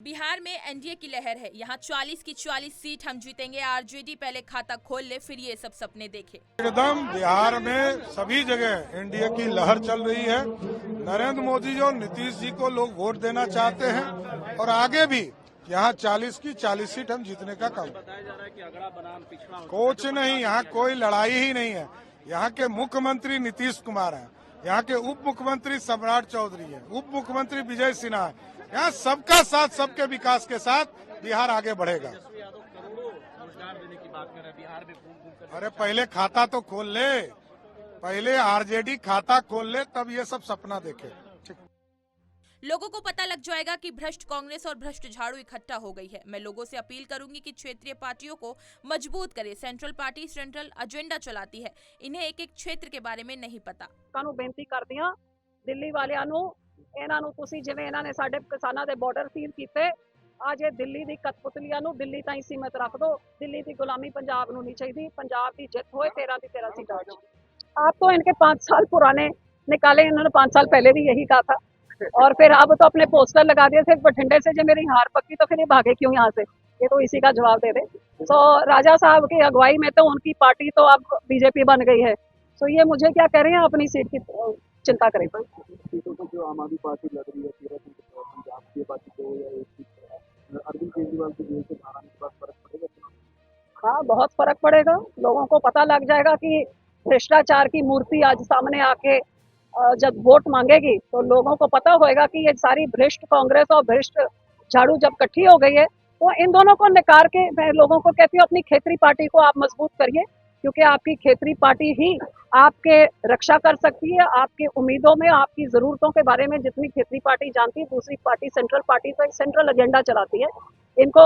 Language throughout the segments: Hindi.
बिहार में एनडीए की लहर है। यहाँ 40 की 40 सीट हम जीतेंगे। आरजेडी पहले खाता खोल ले, फिर ये सब सपने देखे। एकदम बिहार में सभी जगह एनडीए की लहर चल रही है। नरेंद्र मोदी जी और नीतीश जी को लोग वोट देना चाहते हैं और आगे भी यहाँ 40 की 40 सीट हम जीतने का काम। बताया जा रहा है कि अगड़ा बनाम पिछड़ा कुछ नहीं, यहाँ कोई लड़ाई ही नहीं है। यहाँ के मुख्यमंत्री नीतीश कुमार हैं, यहाँ के उप मुख्यमंत्री सम्राट चौधरी है, उप मुख्यमंत्री विजय सिन्हा है। यहाँ सबका साथ, सबके विकास के साथ बिहार आगे बढ़ेगा। रोजगार देने की बात कर रहे हैं बिहार में। अरे पहले खाता तो खोल ले, पहले आरजेडी खाता खोल ले, तब ये सब सपना देखे। लोगों को पता लग जाएगा कि भ्रष्ट कांग्रेस और भ्रष्ट झाड़ू इकट्ठा हो गई है। मैं लोगों से अपील करूंगी कि क्षेत्रीय पार्टियों को मजबूत करे। सेंट्रल पार्टी सेंट्रल एजेंडा चलाती है, इन्हें एक एक क्षेत्र के बारे में नहीं पता। कानू बेनती करती हां ਦਿੱਲੀ ਵਾਲਿਆਂ ਨੂੰ, ਇਹਨਾਂ ਨੂੰ ਤੁਸੀਂ ਜਿਵੇਂ ਇਹਨਾਂ ਨੇ ਸਾਡੇ ਕਿਸਾਨਾਂ ਦੇ ਬਾਰਡਰ ਸੀਲ ਕੀਤੇ, ਅੱਜ ਇਹ ਦਿੱਲੀ ਦੀ ਕਠਪੁਤਲੀਆਂ ਨੂੰ ਦਿੱਲੀ ਤਾਈਂ ਸੀਮਿਤ ਰੱਖ ਦੋ। ਦਿੱਲੀ ਦੀ ਗੁਲਾਮੀ ਪੰਜਾਬ ਨੂੰ ਨਹੀਂ ਚਾਹੀਦੀ। ਪੰਜਾਬ ਦੀ ਜਿੱਤ ਹੋਏ 13 ਦੀ 13 सीटों में। आप तो इनके 5 साल पुराने निकाले, इन्होंने 5 साल पहले भी यही कहा था और फिर अब तो अपने पोस्टर लगा दिए थे बठिंडे से। जो मेरी हार पक्की तो फिर ये भागे क्यों यहाँ से, ये तो इसी का जवाब दे दे। तो राजा साहब की अगुवाई में तो उनकी पार्टी तो अब बीजेपी बन गई है। तो ये मुझे क्या कह रहे हैं, अपनी सीट की चिंता करें। सीटों को जो आम आदमी पार्टी लड़ रही है 13 सीटों पर, पंजाब की पार्टी 2 या 1 सीट पर, अरविंद केजरीवाल की जेल से बाहर आने के बाद फर्क पड़ेगा? हाँ, बहुत फर्क पड़ेगा। लोगों को पता लग जाएगा कि भ्रष्टाचार की मूर्ति आज सामने आके जब वोट मांगेगी तो लोगों को पता होएगा कि ये सारी भ्रष्ट कांग्रेस और भ्रष्ट झाड़ू जब इकट्ठी हो गई है, तो इन दोनों को निकाल के मैं लोगों को कहती हूँ अपनी क्षेत्रीय पार्टी को आप मजबूत करिए, क्योंकि आपकी क्षेत्रीय पार्टी ही आपके रक्षा कर सकती है। आपकी उम्मीदों में, आपकी जरूरतों के बारे में जितनी क्षेत्रीय पार्टी जानती है, दूसरी पार्टी सेंट्रल पार्टी तो एक सेंट्रल एजेंडा चलाती है। इनको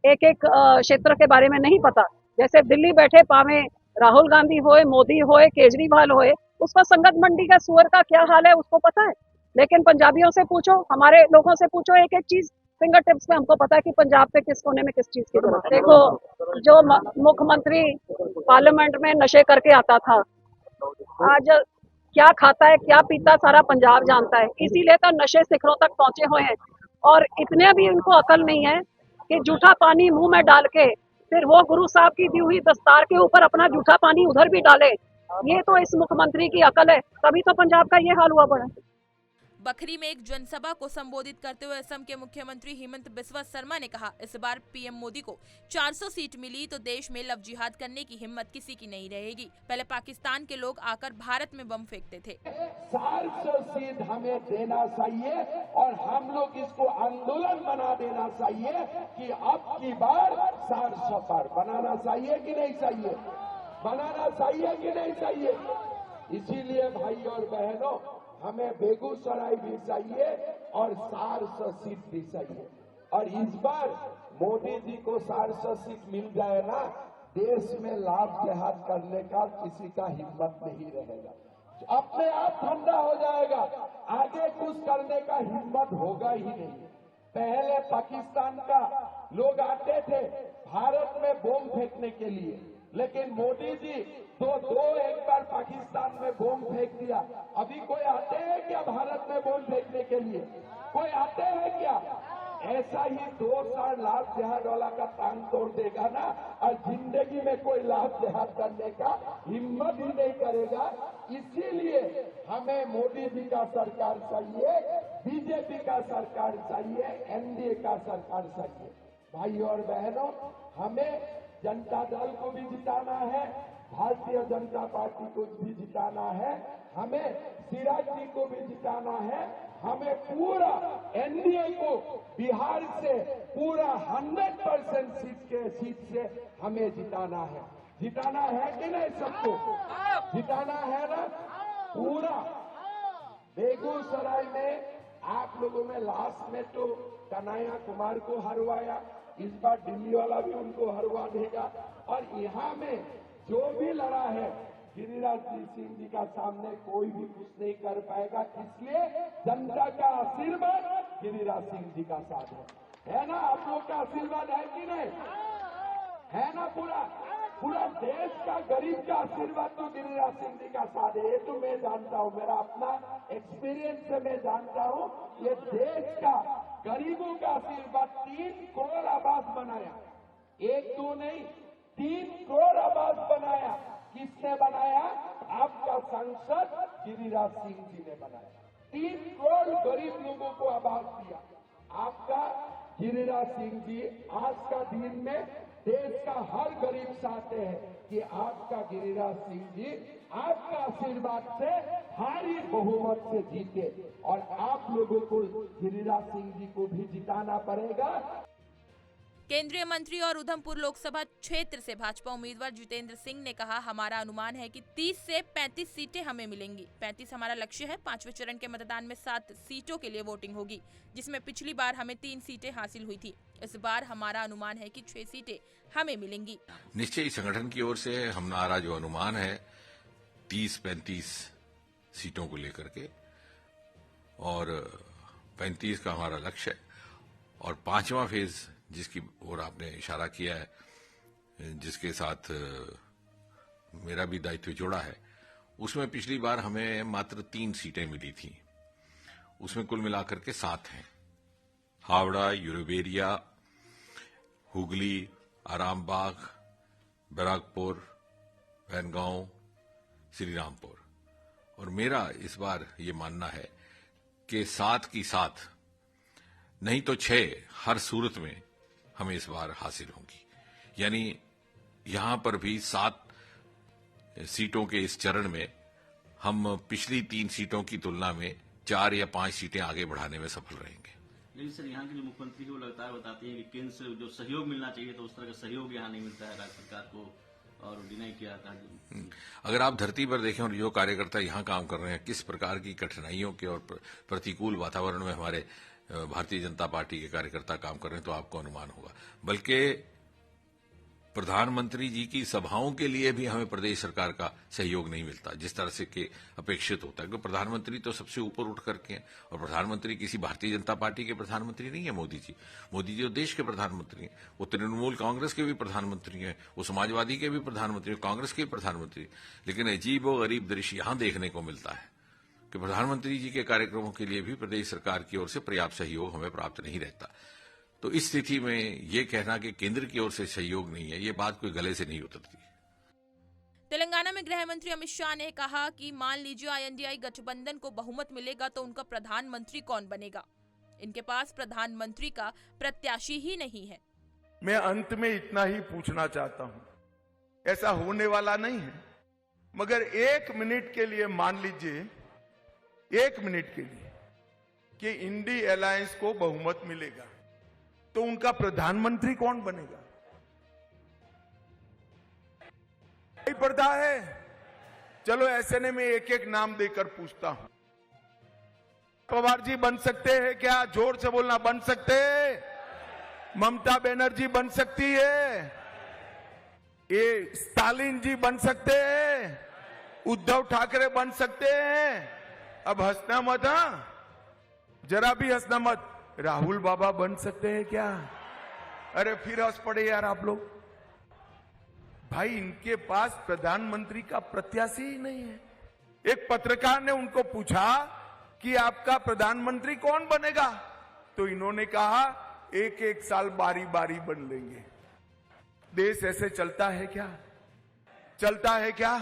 एक एक क्षेत्र के बारे में नहीं पता। जैसे दिल्ली बैठे पावे राहुल गांधी होए, मोदी होए, केजरीवाल होए, उसका संगत मंडी का सुअर का क्या हाल है उसको पता है। लेकिन पंजाबियों से पूछो, हमारे लोगों से पूछो, एक एक चीज फिंगर टिप्स में हमको पता है कि पंजाब पे किस कोने में किस चीज की जरूरत। देखो, जो मुख्यमंत्री पार्लियामेंट में नशे करके आता था, आज क्या खाता है क्या पीता सारा पंजाब जानता है। इसीलिए तो नशे शिखरों तक पहुंचे हुए हैं और इतने भी इनको अकल नहीं है कि जूठा पानी मुंह में डाल के फिर वो गुरु साहब की दी हुई दस्तार के ऊपर अपना जूठा पानी उधर भी डाले। ये तो इस मुख्यमंत्री की अकल है, तभी तो पंजाब का ये हाल हुआ पड़ा। बखरी में एक जनसभा को संबोधित करते हुए असम के मुख्यमंत्री हिमंत बिस्वा शर्मा ने कहा, इस बार पीएम मोदी को 400 सीट मिली तो देश में लव जिहाद करने की हिम्मत किसी की नहीं रहेगी। पहले पाकिस्तान के लोग आकर भारत में बम फेंकते थे। 400 सीट हमें देना चाहिए और हम लोग इसको आंदोलन बना देना चाहिए कि अब की बार 400 पर बनाना चाहिए कि नहीं चाहिए, बनाना चाहिए कि नहीं चाहिए। इसीलिए भाई और बहनों, हमें बेगूसराय भी चाहिए और 400 सीट भी चाहिए। और इस बार मोदी जी को 400 सीट मिल जाए ना, देश में लाभ देहात करने का किसी का हिम्मत नहीं रहेगा, अपने आप ठंडा हो जाएगा, आगे कुछ करने का हिम्मत होगा ही नहीं। पहले पाकिस्तान का लोग आते थे भारत में बम फेंकने के लिए, लेकिन मोदी जी तो एक बार पाकिस्तान में बम फेंक दिया। अभी कोई आते हैं क्या भारत में बम फेंकने के लिए? कोई आते हैं क्या? ऐसा ही 2 साल लाभ देहात वाला का टांग तोड़ देगा ना, और जिंदगी में कोई लाभ देहात करने का हिम्मत ही नहीं करेगा। इसीलिए हमें मोदी जी का सरकार चाहिए, बीजेपी का सरकार चाहिए, एनडीए का सरकार चाहिए। भाई और बहनों, हमें जनता दल को भी जिताना है, भारतीय जनता पार्टी को भी जिताना है, हमें सिराज जी को भी जिताना है, हमें पूरा एनडीए को बिहार से पूरा 100% सीट से हमें जिताना है। जिताना है कि नहीं? सबको जिताना है ना पूरा। बेगूसराय में आप लोगों में लास्ट में तो कन्हैया कुमार को हरवाया, इस बार दिल्ली वाला भी उनको हरवा देगा। और यहाँ में जो भी लड़ा है, गिरिराज सिंह जी का सामने कोई भी कुछ नहीं कर पाएगा। इसलिए जनता का आशीर्वाद गिरिराज सिंह जी का साथ है ना? आप लोग का आशीर्वाद है कि नहीं? है ना? पूरा देश का गरीब का आशीर्वाद तो गिरिराज सिंह जी का साथ है। ये तो मैं जानता हूँ, मेरा अपना एक्सपीरियंस से मैं जानता हूँ। ये देश का गरीबों का आशीर्वाद 3 करोड़ आवास बनाया, 1-2 नहीं 3 करोड़ आवास बनाया। किसने बनाया? आपका सांसद गिरिराज सिंह जी ने बनाया। 3 करोड़ गरीब लोगों को आवास दिया आपका गिरिराज सिंह जी। आज का दिन में देश का हर गरीब चाहते हैं कि आपका गिरिराज सिंह जी आपका आशीर्वाद से भारी बहुमत से जीते, और आप लोगों को गिरिराज सिंह जी को भी जिताना पड़ेगा। केंद्रीय मंत्री और उधमपुर लोकसभा क्षेत्र से भाजपा उम्मीदवार जितेंद्र सिंह ने कहा, हमारा अनुमान है कि 30 से 35 सीटें हमें मिलेंगी। 35 हमारा लक्ष्य है। 5वें चरण के मतदान में 7 सीटों के लिए वोटिंग होगी, जिसमें पिछली बार हमें 3 सीटें हासिल हुई थी। इस बार हमारा अनुमान है कि 6 सीटें हमें मिलेंगी। निश्चयी संगठन की ओर से हमारा जो अनुमान है 30-35 सीटों को लेकर के, और 35 का हमारा लक्ष्य है। और 5वां फेज जिसकी ओर आपने इशारा किया है, जिसके साथ मेरा भी दायित्व जोड़ा है, उसमें पिछली बार हमें मात्र 3 सीटें मिली थी। उसमें कुल मिलाकर के 7 हैं। हावड़ा, यूरोबेरिया, हुगली, आरामबाग, बैराकपुर, वैनगांव, श्रीरामपुर। और मेरा इस बार ये मानना है कि 7 की 7 नहीं तो 6 हर सूरत में हमें इस बार हासिल होंगी। यानी यहां पर भी 7 सीटों के इस चरण में हम पिछली 3 सीटों की तुलना में 4 या 5 सीटें आगे बढ़ाने में सफल रहेंगे। लेकिन सर, यहाँ के जो मुख्यमंत्री है वो लगातार बताते हैं कि केंद्र से जो सहयोग मिलना चाहिए तो उस तरह का सहयोग यहाँ नहीं मिलता है राज्य सरकार को, और डिनाई किया था। अगर आप धरती पर देखें और जो कार्यकर्ता यहाँ काम कर रहे हैं, किस प्रकार की कठिनाइयों के और प्रतिकूल वातावरण में हमारे भारतीय जनता पार्टी के कार्यकर्ता काम कर रहे हैं, तो आपको अनुमान होगा। बल्कि प्रधानमंत्री जी की सभाओं के लिए भी हमें प्रदेश सरकार का सहयोग नहीं मिलता जिस तरह से कि अपेक्षित होता है, क्योंकि प्रधानमंत्री तो सबसे ऊपर उठ करके हैं, और प्रधानमंत्री किसी भारतीय जनता पार्टी के प्रधानमंत्री नहीं है मोदी जी। मोदी जी तो देश के प्रधानमंत्री हैं, वो तृणमूल कांग्रेस के भी प्रधानमंत्री हैं, वो समाजवादी के भी प्रधानमंत्री, कांग्रेस के भी प्रधानमंत्री। लेकिन अजीब और गरीब दृश्य यहां देखने को मिलता है कि प्रधानमंत्री जी के कार्यक्रमों के लिए भी प्रदेश सरकार की ओर से पर्याप्त सहयोग हमें प्राप्त नहीं रहता। तो इस स्थिति में ये कहना कि केंद्र की ओर से सहयोग नहीं है, ये बात कोई गले से नहीं उतरती। तेलंगाना में गृह मंत्री अमित शाह ने कहा कि मान लीजिए INDI गठबंधन को बहुमत मिलेगा तो उनका प्रधानमंत्री कौन बनेगा? इनके पास प्रधानमंत्री का प्रत्याशी ही नहीं है। मैं अंत में इतना ही पूछना चाहता हूं, ऐसा होने वाला नहीं है, मगर 1 मिनट के लिए मान लीजिए, 1 मिनट के लिए कि इंडी अलायंस को बहुमत मिलेगा, तो उनका प्रधानमंत्री कौन बनेगा? नहीं पड़ता है। चलो ऐसे ने मैं एक एक नाम देकर पूछता हूं। पवार जी बन सकते हैं क्या? जोर से बोलना, बन सकते हैं? ममता बनर्जी बन सकती है? ये स्टालिन जी बन सकते हैं? उद्धव ठाकरे बन सकते हैं? अब हंसना मत, जरा भी हंसना मत। राहुल बाबा बन सकते हैं क्या? अरे फिर हंस पड़े यार आप लोग। भाई इनके पास प्रधानमंत्री का प्रत्याशी ही नहीं है। एक पत्रकार ने उनको पूछा कि आपका प्रधानमंत्री कौन बनेगा, तो इन्होंने कहा 1-1 साल बारी बारी बन लेंगे। देश ऐसे चलता है क्या? चलता है क्या?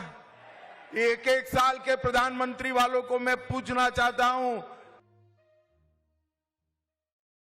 1-1 साल के प्रधानमंत्री वालों को मैं पूछना चाहता हूं,